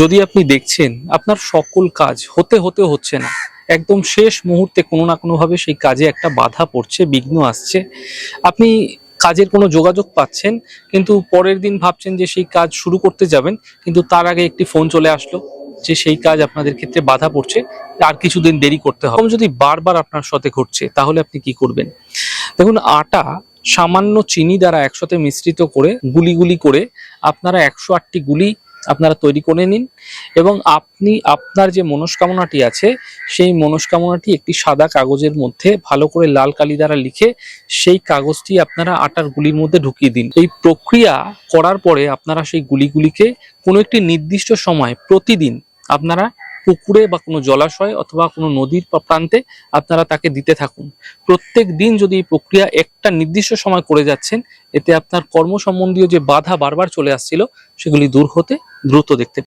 যদি আপনি দেখছেন আপনার সকল কাজ হতে হতে হচ্ছে না, একদম শেষ মুহূর্তে কোনো না কোনো ভাবে সেই কাজে একটা বাধা পড়ছে, বিঘ্ন আসছে, আপনি কাজের কোনো যোগাযোগ পাচ্ছেন কিন্তু পরের দিন ভাবছেন যে সেই কাজ শুরু করতে যাবেন, কিন্তু তার আগে একটি ফোন চলে আসলো যে সেই কাজ আপনাদের ক্ষেত্রে বাধা পড়ছে, আর কিছুদিন দেরি করতে হবে। এরকম যদি বারবার আপনার সাথে ঘটছে তাহলে আপনি কি করবেন? দেখুন, আটা সামান্য চিনি দ্বারা একসাথে মিশ্রিত করে গুলি গুলি করে আপনারা 108টি গুলি আপনারা তৈরি করে নিন এবং আপনি আপনার যে মনস্কামনাটি আছে সেই মনস্কামনাটি একটি সাদা কাগজের মধ্যে ভালো করে লাল কালি দ্বারা লিখে সেই কাগজটি আপনারা আটার গুলির মধ্যে ঢুকিয়ে দিন। এই প্রক্রিয়া করার পরে আপনারা সেই গুলিগুলিকে কোনো একটি নির্দিষ্ট সময় প্রতিদিন আপনারা পুকুরে বা কোনো জলাশয় অথবা কোনো নদীর প্রান্তে আপনারা তাকে দিতে থাকুন। প্রত্যেক দিন যদি এই প্রক্রিয়া একটা নির্দিষ্ট সময় করে যাচ্ছেন, এতে আপনার কর্ম সম্বন্ধীয় যে বাধা বারবার চলে আসছিল সেগুলি দূর হতে দ্রুত দেখতে